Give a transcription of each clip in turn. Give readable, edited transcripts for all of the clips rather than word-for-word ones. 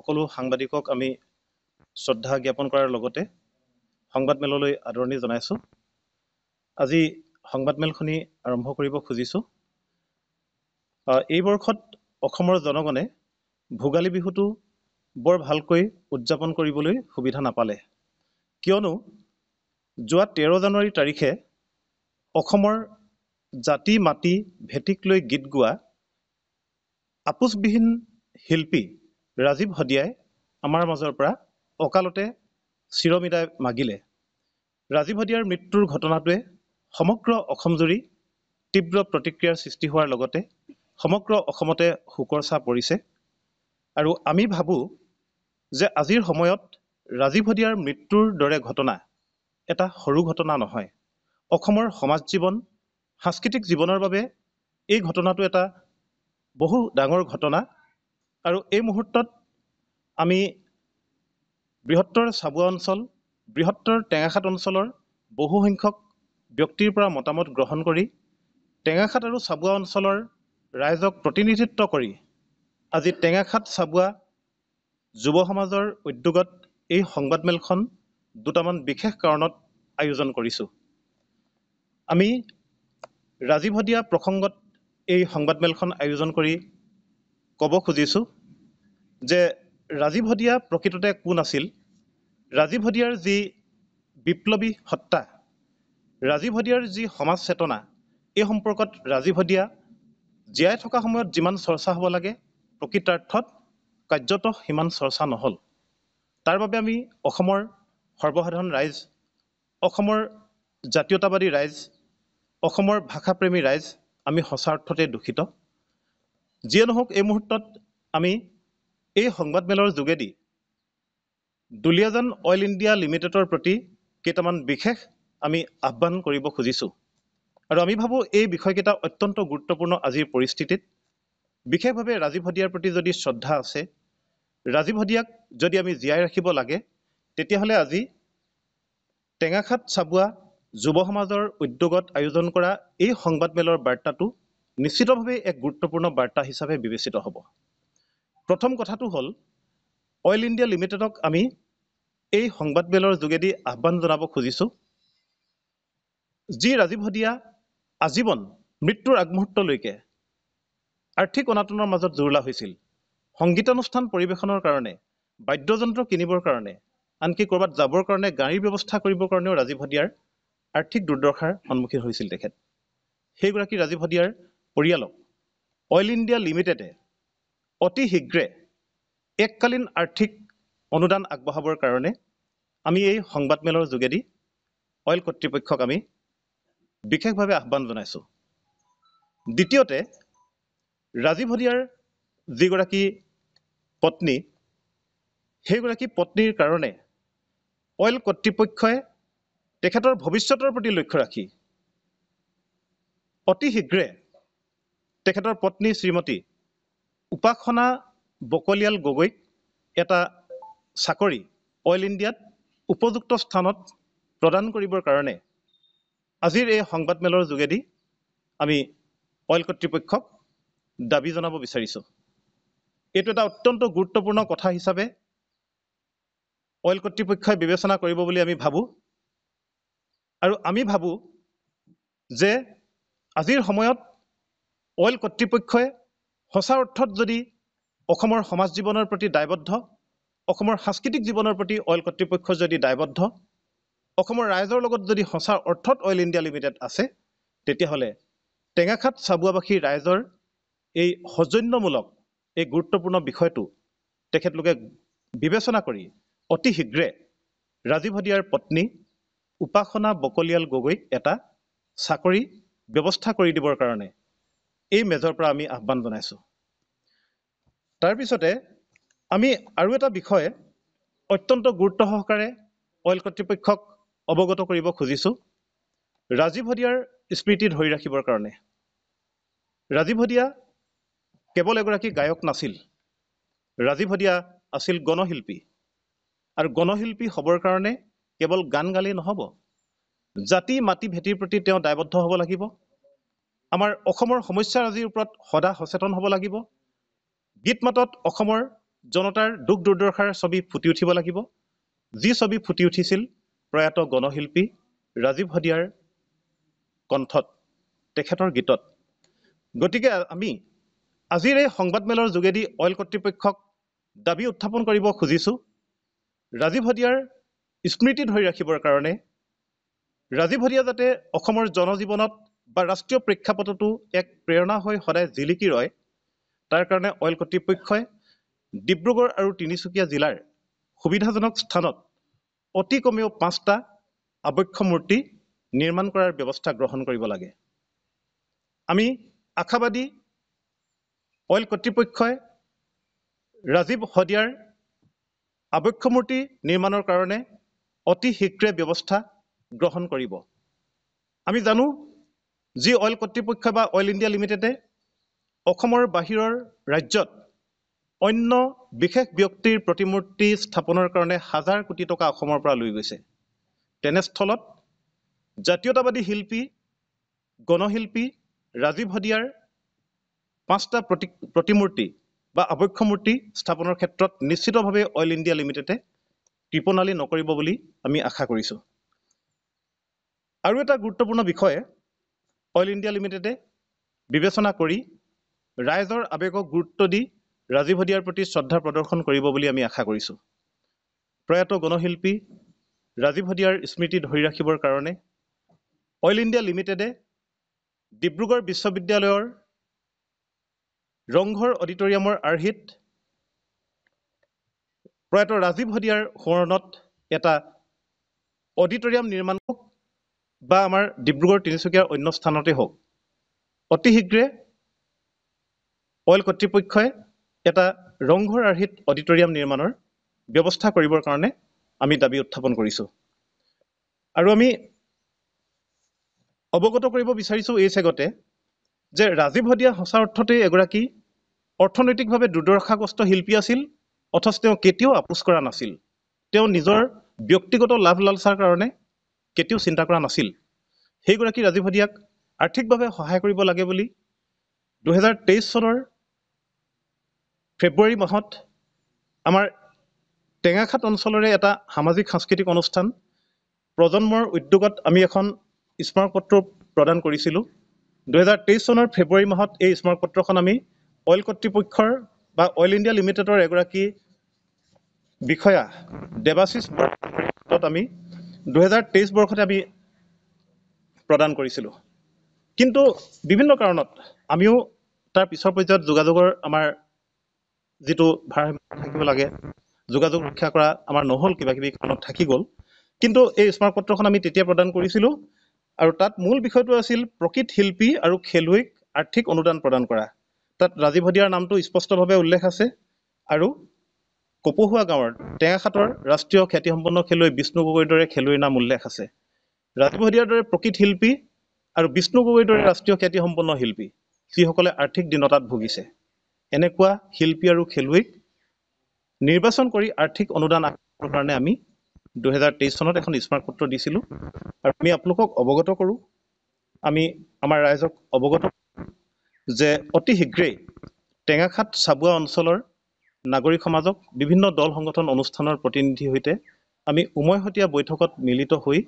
সকলো সাংবাদিকক আমি শ্ৰদ্ধা জ্ঞাপন কৰাৰ লগতে সংবাদমেললৈ আদৰণি জনাইছোঁ। আজি সংবাদমেলখনি আৰম্ভ কৰিব খুজিছোঁ। এই বৰ্ষত অসমৰ জনগণে ভোগালী বিহুটো বৰ ভালকৈ উদযাপন কৰিবলৈ সুবিধা নাপালে, কিয়নো যোৱা 13 জানুৱাৰী তাৰিখে অসমৰ জাতি মাটি ভেটিক লৈ গীত গোৱা আপোচবিহীন শিল্পী ৰাজীৱ হদিয়াই আমাৰ মাজৰ পৰা অকালতে চিৰবিদায় মাগিলে। ৰাজীৱ হদিয়াৰ মৃত্যুৰ ঘটনাটোৱে সমগ্ৰ অসমজুৰি তীব্ৰ প্ৰতিক্ৰিয়াৰ সৃষ্টি হোৱাৰ লগতে সমগ্ৰ অসমতে শোকৰ ছাঁ পৰিছে। আৰু আমি ভাবোঁ যে আজিৰ সময়ত ৰাজীৱ হদিয়াৰ মৃত্যুৰ দৰে ঘটনা এটা সৰু ঘটনা নহয়। অসমৰ সমাজ জীৱন, সাংস্কৃতিক জীৱনৰ বাবে এই ঘটনাটো এটা বহু ডাঙৰ ঘটনা। আৰু এই মুহূৰ্তত আমি বৃহত্তৰ চাবুৱা অঞ্চল, বৃহত্তৰ টেঙাখাত অঞ্চলৰ বহু সংখ্যক ব্যক্তিৰ পৰা মতামত গ্ৰহণ কৰি টেঙাখাত আৰু চাবুৱা অঞ্চলৰ ৰাইজক প্ৰতিনিধিত্ব কৰি আজি টেঙাখাত চাবুৱা যুৱ সমাজৰ উদ্যোগত এই সংবাদমেলখন দুটামান বিশেষ কাৰণত আয়োজন কৰিছোঁ। আমি ৰাজীৱ হদিয়া প্ৰসংগত এই সংবাদমেলখন আয়োজন কৰি ক'ব খুজিছোঁ যে ৰাজীৱ হদিয়া প্ৰকৃততে কোন আছিল। ৰাজীৱ হদিয়াৰ যি বিপ্লৱী সত্তা, ৰাজীৱ হদিয়াৰ যি সমাজ চেতনা, এই সম্পৰ্কত ৰাজীৱ হদিয়া জীয়াই থকা সময়ত যিমান চৰ্চা হ'ব লাগে প্ৰকৃতাৰ্থত কাৰ্যত সিমান চৰ্চা নহ'ল। তাৰ বাবে আমি অসমৰ সৰ্বসাধাৰণ ৰাইজ, অসমৰ জাতীয়তাবাদী ৰাইজ, অসমৰ ভাষাপ্ৰেমী ৰাইজ আমি সঁচা অৰ্থতে দুখিত। যিয়ে নহওক, এই মুহূৰ্তত আমি এই সংবাদমেলৰ যোগেদি দুলীয়াজান অইল ইণ্ডিয়া লিমিটেডৰ প্ৰতি কেইটামান বিশেষ আমি আহ্বান কৰিব খুজিছোঁ। আৰু আমি ভাবোঁ এই বিষয়কেইটা অত্যন্ত গুৰুত্বপূৰ্ণ আজিৰ পৰিস্থিতিত। বিশেষভাৱে ৰাজীৱ হদিয়াৰ প্ৰতি যদি শ্ৰদ্ধা আছে, ৰাজীৱ হদিয়াক যদি আমি জীয়াই ৰাখিব লাগে, তেতিয়াহ'লে আজি টেঙাখাত চাবুৱা যুৱ সমাজৰ উদ্যোগত আয়োজন কৰা এই সংবাদমেলৰ বাৰ্তাটো নিশ্চিতভাৱে এক গুৰুত্বপূৰ্ণ বাৰ্তা হিচাপে বিবেচিত হ'ব। প্ৰথম কথাটো হ'ল, অইল ইণ্ডিয়া লিমিটেডক আমি এই সংবাদমেলৰ যোগেদি আহ্বান জনাব খুজিছোঁ, যি ৰাজীৱ হদিয়া আজীৱন মৃত্যুৰ আগমুহূৰ্তলৈকে আৰ্থিক অনাটনৰ মাজত জুৰুলা হৈছিল। সংগীতানুষ্ঠান পৰিৱেশনৰ কাৰণে, বাদ্যযন্ত্ৰ কিনিবৰ কাৰণে, আনকি ক'ৰবাত যাবৰ কাৰণে গাড়ীৰ ব্যৱস্থা কৰিবৰ কাৰণেও ৰাজীৱ হদিয়াৰ আৰ্থিক দুৰ্দশাৰ সন্মুখীন হৈছিল তেখেত। সেইগৰাকী ৰাজীৱ হদিয়াৰ পৰিয়ালক অইল ইণ্ডিয়া লিমিটেডে অতি শীঘ্ৰে এককালীন আৰ্থিক অনুদান আগবঢ়াবৰ কাৰণে আমি এই সংবাদমেলৰ যোগেদি অইল কৰ্তৃপক্ষক আমি বিশেষভাৱে আহ্বান জনাইছোঁ। দ্বিতীয়তে, ৰাজীৱ হদিয়াৰ যিগৰাকী পত্নী, সেইগৰাকী পত্নীৰ কাৰণে অইল কৰ্তৃপক্ষই তেখেতৰ ভৱিষ্যতৰ প্ৰতি লক্ষ্য ৰাখি অতি শীঘ্ৰে তেখেতৰ পত্নী শ্ৰীমতী উপাসনা বকলিয়াল গগৈক এটা চাকৰি অইল ইণ্ডিয়াত উপযুক্ত স্থানত প্ৰদান কৰিবৰ কাৰণে আজিৰ এই সংবাদমেলৰ যোগেদি আমি অইল কৰ্তৃপক্ষক দাবী জনাব বিচাৰিছোঁ। এইটো এটা অত্যন্ত গুৰুত্বপূৰ্ণ কথা হিচাপে অইল কৰ্তৃপক্ষই বিবেচনা কৰিব বুলি আমি ভাবোঁ। আৰু আমি ভাবোঁ যে আজিৰ সময়ত অইল কৰ্তৃপক্ষই সঁচা অৰ্থত যদি অসমৰ সমাজ জীৱনৰ প্ৰতি দায়বদ্ধ, অসমৰ সাংস্কৃতিক জীৱনৰ প্ৰতি অইল কৰ্তৃপক্ষ যদি দায়বদ্ধ, অসমৰ ৰাইজৰ লগত যদি সঁচা অৰ্থত অইল ইণ্ডিয়া লিমিটেড আছে, তেতিয়াহ'লে টেঙাখাত চাবুৱাবাসী ৰাইজৰ এই সৌজন্যমূলক এই গুৰুত্বপূৰ্ণ বিষয়টো তেখেতলোকে বিবেচনা কৰি অতি শীঘ্ৰে ৰাজীৱ হদিয়াৰ পত্নী উপাসনা বকলিয়াল গগৈক এটা চাকৰি ব্যৱস্থা কৰি দিবৰ কাৰণে এই মেজৰ পৰা আমি আহ্বান জনাইছোঁ। তাৰপিছতে আমি আৰু এটা বিষয় অত্যন্ত গুৰুত্ব সহকাৰে অইল কৰ্তৃপক্ষক অৱগত কৰিব খুজিছোঁ। ৰাজীৱ হদিয়াৰ স্মৃতি ধৰি ৰাখিবৰ কাৰণে ৰাজীৱ হদিয়া কেৱল এগৰাকী গায়ক নাছিল, ৰাজীৱ হদিয়া আছিল গণশিল্পী। আৰু গণশিল্পী হ'বৰ কাৰণে কেৱল গান গালেই নহ'ব, জাতি মাটি ভেটিৰ প্ৰতি তেওঁ দায়বদ্ধ হ'ব লাগিব। আমাৰ অসমৰ সমস্যাৰাজিৰ ওপৰত সদা সচেতন হ'ব লাগিব। গীত মাতত অসমৰ জনতাৰ দুখ দুৰ্দশাৰ ছবি ফুটি উঠিব লাগিব, যি ছবি ফুটি উঠিছিল প্ৰয়াত গণশিল্পী ৰাজীৱ হদিয়াৰ কণ্ঠত, তেখেতৰ গীতত। গতিকে আমি আজিৰ এই সংবাদমেলৰ যোগেদি অইল কৰ্তৃপক্ষক দাবী উত্থাপন কৰিব খুজিছোঁ, ৰাজীৱ হদিয়াৰ স্মৃতি ধৰি ৰাখিবৰ কাৰণে ৰাজীৱ হদিয়া যাতে অসমৰ জনজীৱনত বা ৰাষ্ট্ৰীয় প্ৰেক্ষাপটতো এক প্ৰেৰণা হৈ সদায় জিলিকি ৰয়, তাৰ কাৰণে অইল কৰ্তৃপক্ষই ডিব্ৰুগড় আৰু তিনিচুকীয়া জিলাৰ সুবিধাজনক স্থানত অতি কমেও 5টা আবক্ষ মূৰ্তি নিৰ্মাণ কৰাৰ ব্যৱস্থা গ্ৰহণ কৰিব লাগে। আমি আশাবাদী অইল কৰ্তৃপক্ষই ৰাজীৱ হদিয়াৰ আবক্ষ মূৰ্তি নিৰ্মাণৰ কাৰণে অতি শীঘ্ৰে ব্যৱস্থা গ্ৰহণ কৰিব। আমি জানো যি অইল কৰ্তৃপক্ষ বা অইল ইণ্ডিয়া লিমিটেডে অসমৰ বাহিৰৰ ৰাজ্যত অন্য বিশেষ ব্যক্তিৰ প্ৰতিমূৰ্তি স্থাপনৰ কাৰণে হাজাৰ কোটি টকা অসমৰ পৰা লৈ গৈছে। তেনেস্থলত জাতীয়তাবাদী শিল্পী গণশিল্পী ৰাজীৱ হদিয়াৰ 5টা প্ৰতিমূৰ্তি বা আবক্ষ মূৰ্তি স্থাপনৰ ক্ষেত্ৰত নিশ্চিতভাৱে অইল ইণ্ডিয়া লিমিটেডে কৃপণালি নকৰিব বুলি আমি আশা কৰিছোঁ। আৰু এটা গুৰুত্বপূৰ্ণ বিষয়ে অইল ইণ্ডিয়া লিমিটেডে বিবেচনা কৰি ৰাইজৰ আৱেগক গুৰুত্ব দি ৰাজীৱ হদিয়াৰ প্ৰতি শ্ৰদ্ধা প্ৰদৰ্শন কৰিব বুলি আমি আশা কৰিছোঁ। প্ৰয়াত গণশিল্পী ৰাজীৱ হদিয়াৰ স্মৃতি ধৰি ৰাখিবৰ কাৰণে অইল ইণ্ডিয়া লিমিটেডে ডিব্ৰুগড় বিশ্ববিদ্যালয়ৰ ৰংঘৰ অডিটৰিয়ামৰ আৰ্হিত প্ৰয়াত ৰাজীৱ হদিয়াৰ সোঁৱৰণত এটা অডিটৰিয়াম নিৰ্মাণ হওক বা আমাৰ ডিব্ৰুগড় তিনিচুকীয়াৰ অন্য স্থানতে হওক, অতি শীঘ্ৰে অইল কৰ্তৃপক্ষই এটা ৰংঘৰ আৰ্হিত অডিটৰিয়াম নিৰ্মাণৰ ব্যৱস্থা কৰিবৰ কাৰণে আমি দাবী উত্থাপন কৰিছোঁ। আৰু আমি অৱগত কৰিব বিচাৰিছোঁ এই চেগতে যে ৰাজীৱ হদিয়া সঁচা অৰ্থতেই এগৰাকী অৰ্থনৈতিকভাৱে দুৰ্দশাগ্ৰস্ত শিল্পী আছিল, অথচ তেওঁ কেতিয়াও আপোচ কৰা নাছিল। তেওঁ নিজৰ ব্যক্তিগত লাভ লালচাৰ কাৰণে কেতিয়াও চিন্তা কৰা নাছিল। সেইগৰাকী ৰাজীৱ হদিয়াক আৰ্থিকভাৱে সহায় কৰিব লাগে বুলি 2023 চনৰ ফেব্ৰুৱাৰী মাহত আমাৰ টেঙাখাত অঞ্চলৰে এটা সামাজিক সাংস্কৃতিক অনুষ্ঠান প্ৰজন্মৰ উদ্যোগত আমি এখন স্মাৰকপত্ৰ প্ৰদান কৰিছিলোঁ। 2023 চনৰ ফেব্ৰুৱাৰী মাহত এই স্মাৰকপত্ৰখন আমি অইল কৰ্তৃপক্ষৰ বা অইল ইণ্ডিয়া লিমিটেডৰ এগৰাকী বিষয়া দেৱাশিষ বৰাত আমি 2023 বৰ্ষতে আমি প্ৰদান কৰিছিলোঁ। কিন্তু বিভিন্ন কাৰণত আমিও তাৰ পিছৰ পৰ্যায়ত যোগাযোগৰ আমাৰ যিটো ভাৰসাম্য থাকিব লাগে, যোগাযোগ ৰক্ষা কৰা আমাৰ নহ'ল, কিবা কিবি কাৰণত থাকি গ'ল। কিন্তু এই স্মাৰকপত্ৰখন আমি তেতিয়া প্ৰদান কৰিছিলোঁ আৰু তাত মূল বিষয়টো আছিল প্ৰকৃত শিল্পী আৰু খেলুৱৈক আৰ্থিক অনুদান প্ৰদান কৰা। তাত ৰাজীৱ হদিয়াৰ নামটো স্পষ্টভাৱে উল্লেখ আছে আৰু কপহুৱা গাঁৱৰ টেঙাখাতৰ ৰাষ্ট্ৰীয় খ্যাতিসম্পন্ন খেলুৱৈ বিষ্ণু গগৈৰ দৰে খেলুৱৈৰ নাম উল্লেখ আছে। ৰাজীৱ হদিয়াৰ দৰে প্ৰকৃত শিল্পী আৰু বিষ্ণু গগৈৰ দৰে ৰাষ্ট্ৰীয় খ্যাতিসম্পন্ন শিল্পী যিসকলে আৰ্থিক দীনতাত ভুগিছে, এনেকুৱা শিল্পী আৰু খেলুৱৈক নিৰ্বাচন কৰি আৰ্থিক অনুদান আগবঢ়াবৰ কাৰণে আমি 2023 চনত এখন স্মাৰকপত্ৰ দিছিলোঁ। আৰু আমি আপোনালোকক অৱগত কৰোঁ, আমি আমাৰ ৰাইজক অৱগত যে অতি শীঘ্ৰেই টেঙাখাত চাবুৱা অঞ্চলৰ নাগৰিক সমাজক বিভিন্ন দল সংগঠন অনুষ্ঠানৰ প্ৰতিনিধিৰ সৈতে আমি উমৈহতীয়া বৈঠকত মিলিত হৈ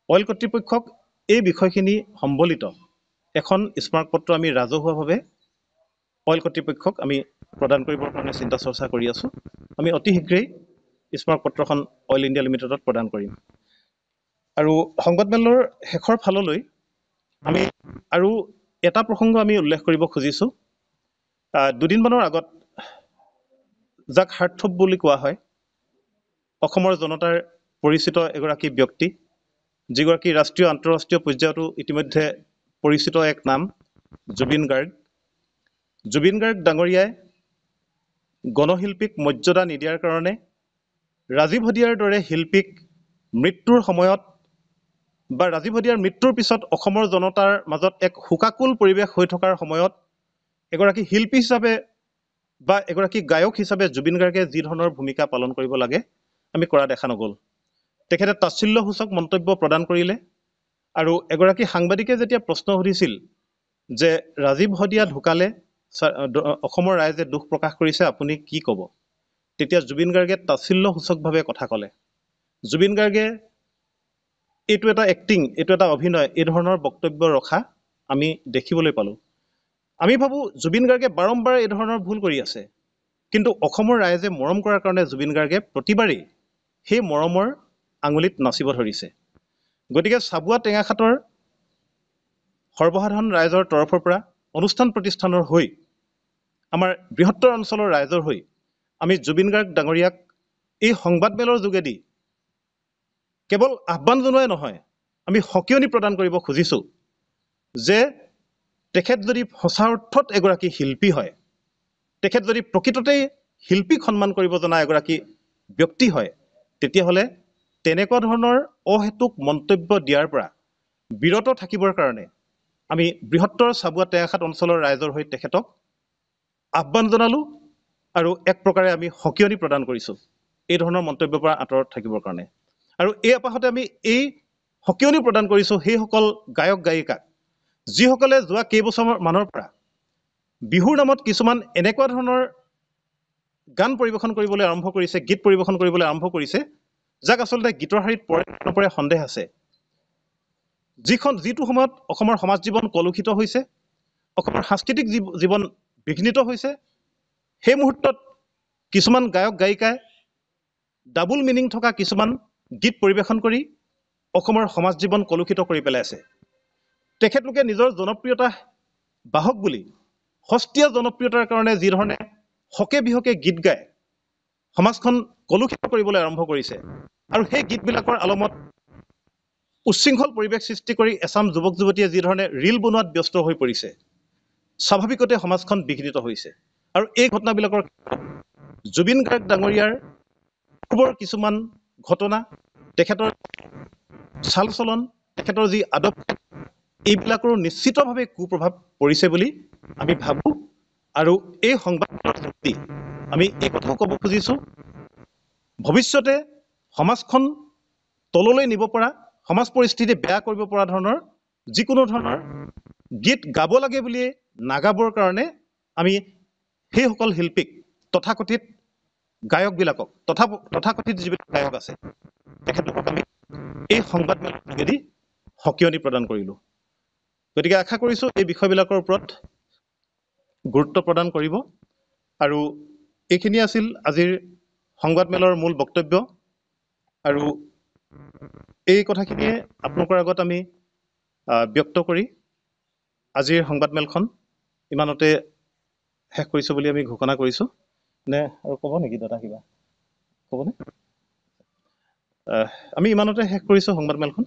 অইল কৰ্তৃপক্ষক এই বিষয়খিনি সম্বলিত এখন স্মাৰকপত্ৰ আমি ৰাজহুৱাভাৱে অইল কৰ্তৃপক্ষক আমি প্ৰদান কৰিবৰ কাৰণে চিন্তা চৰ্চা কৰি আছোঁ। আমি অতি শীঘ্ৰেই স্মাৰকপত্ৰখন অইল ইণ্ডিয়া লিমিটেডত প্ৰদান কৰিম। আৰু সংবাদমেলৰ শেষৰ ফাললৈ আমি আৰু এটা প্ৰসংগ আমি উল্লেখ কৰিব খুজিছোঁ। দুদিনমানৰ আগত যাক হাৰ্থব বুলি কোৱা হয়, অসমৰ জনতাৰ পৰিচিত এগৰাকী ব্যক্তি, যিগৰাকী ৰাষ্ট্ৰীয় আন্তঃৰাষ্ট্ৰীয় পৰ্যায়তো ইতিমধ্যে পৰিচিত এক নাম, জুবিন গাৰ্গ। জুবিন গাৰ্গ ডাঙৰীয়াই গণশিল্পীক মৰ্যাদা নিদিয়াৰ কাৰণে ৰাজীৱ হদিয়াৰ দৰে শিল্পীক মৃত্যুৰ সময়ত বা ৰাজীৱ হদিয়াৰ মৃত্যুৰ পিছত অসমৰ জনতাৰ মাজত এক শোকাকুল পৰিৱেশ হৈ থকাৰ সময়ত এগৰাকী শিল্পী হিচাপে বা এগৰাকী গায়ক হিচাপে জুবিন গাৰ্গে যি ধৰণৰ ভূমিকা পালন কৰিব লাগে আমি কৰা দেখা নগ'ল। তেখেতে তাচ্ছিল্যসূচক মন্তব্য প্ৰদান কৰিলে আৰু এগৰাকী সাংবাদিকে যেতিয়া প্ৰশ্ন সুধিছিল যে ৰাজীৱ হদিয়া ঢুকালে অসমৰ ৰাইজে দুখ প্ৰকাশ কৰিছে, আপুনি কি ক'ব? তেতিয়া জুবিন গাৰ্গে তাচ্ছিল্যসূচকভাৱে কথা ক'লে। জুবিন গাৰ্গে এইটো এটা এক্টিং, এইটো এটা অভিনয়, এই ধৰণৰ বক্তব্য ৰখা আমি দেখিবলৈ পালোঁ। আমি ভাবোঁ জুবিন গাৰ্গে বাৰম্বাৰ এই ধৰণৰ ভুল কৰি আছে, কিন্তু অসমৰ ৰাইজে মৰম কৰাৰ কাৰণে জুবিন গাৰ্গে প্ৰতিবাৰেই সেই মৰমৰ আঙুলিত নাচিব ধৰিছে। গতিকে চাবুৱা টেঙাখাটৰ সৰ্বসাধাৰণ ৰাইজৰ তৰফৰ পৰা অনুষ্ঠান প্ৰতিষ্ঠানৰ হৈ আমাৰ বৃহত্তৰ অঞ্চলৰ ৰাইজৰ হৈ আমি জুবিন গাৰ্গ ডাঙৰীয়াক এই সংবাদমেলৰ যোগেদি কেৱল আহ্বান জনোৱাই নহয়, আমি সকিয়নি প্ৰদান কৰিব খুজিছোঁ যে তেখেত যদি সঁচা অৰ্থত এগৰাকী শিল্পী হয়, তেখেত যদি প্ৰকৃততেই শিল্পীক সন্মান কৰিব জনা এগৰাকী ব্যক্তি হয়, তেতিয়াহ'লে তেনেকুৱা ধৰণৰ অহেতুক মন্তব্য দিয়াৰ পৰা বিৰত থাকিবৰ কাৰণে আমি বৃহত্তৰ চাবুৱা টেঙাখাট অঞ্চলৰ ৰাইজৰ হৈ তেখেতক আহ্বান জনালোঁ আৰু এক প্ৰকাৰে আমি সকিয়নি প্ৰদান কৰিছোঁ এই ধৰণৰ মন্তব্যৰ পৰা আঁতৰত থাকিবৰ কাৰণে। আৰু এই আপাহতে আমি এই সকিয়নি প্ৰদান কৰিছোঁ সেইসকল গায়ক গায়িকাক যিসকলে যোৱা কেইবছৰমানৰ পৰা বিহুৰ নামত কিছুমান এনেকুৱা ধৰণৰ গান পৰিৱেশন কৰিবলৈ আৰম্ভ কৰিছে, গীত পৰিৱেশন কৰিবলৈ আৰম্ভ কৰিছে, যাক আচলতে গীতৰ শাৰীত পৰে নপৰে সন্দেহ আছে। যিটো সময়ত অসমৰ সমাজ জীৱন কলুষিত হৈছে, অসমৰ সাংস্কৃতিক জীৱন বিঘ্নিত হৈছে, সেই মুহূৰ্তত কিছুমান গায়ক গায়িকাই ডাবুল মিনিং থকা কিছুমান গীত পৰিৱেশন কৰি অসমৰ সমাজ জীৱন কলুষিত কৰি পেলাইছে। তেখেতলোকে নিজৰ জনপ্ৰিয়তা বাহক বুলি সস্তীয়া জনপ্ৰিয়তাৰ কাৰণে যি ধৰণে হকে বিহকে গীত গায় সমাজখন কলুষিত কৰিবলৈ আৰম্ভ কৰিছে, আৰু সেই গীতবিলাকৰ আলমত উচ্ছৃংখল পৰিৱেশ সৃষ্টি কৰি এচাম যুৱক যুৱতীয়ে যি ধৰণে ৰীল বনোৱাত ব্যস্ত হৈ পৰিছে, স্বাভাৱিকতে সমাজখন বিঘ্নিত হৈছে। আৰু এই ঘটনাবিলাকৰ জুবিন গাৰ্গ ডাঙৰীয়াৰ পূৰ্বৰ কিছুমান ঘটনা, তেখেতৰ চাল চলন, তেখেতৰ যি আদব, এইবিলাকৰো নিশ্চিতভাৱে কুপ্ৰভাৱ পৰিছে বুলি আমি ভাবোঁ। আৰু এই সংবাদৰ যোগেদি আমি এই কথাও ক'ব খুজিছোঁ, ভৱিষ্যতে সমাজখন তললৈ নিব পৰা, সমাজ পৰিস্থিতি বেয়া কৰিব পৰা ধৰণৰ যিকোনো ধৰণৰ গীত গাব লাগে বুলিয়ে নাগাবৰ কাৰণে আমি সেইসকল শিল্পীক, তথাকথিত গায়কবিলাকক, তথাকথিত যিবিলাক গায়ক আছে তেখেতলোকক আমি এই সংবাদমেলৰ যোগেদি সকিয়নি প্ৰদান কৰিলোঁ। গতিকে আশা কৰিছোঁ এই বিষয়বিলাকৰ ওপৰত গুৰুত্ব প্ৰদান কৰিব। আৰু এইখিনি আছিল আজিৰ সংবাদমেলৰ মূল বক্তব্য। আৰু এই কথাখিনিয়ে আপোনালোকৰ আগত আমি ব্যক্ত কৰি আজিৰ সংবাদমেলখন ইমানতে শেষ কৰিছোঁ বুলি আমি ঘোষণা কৰিছোঁ। নে আৰু ক'ব নেকি দাদা কিবা ক'বনে? আমি ইমানতে শেষ কৰিছোঁ সংবাদমেলখন।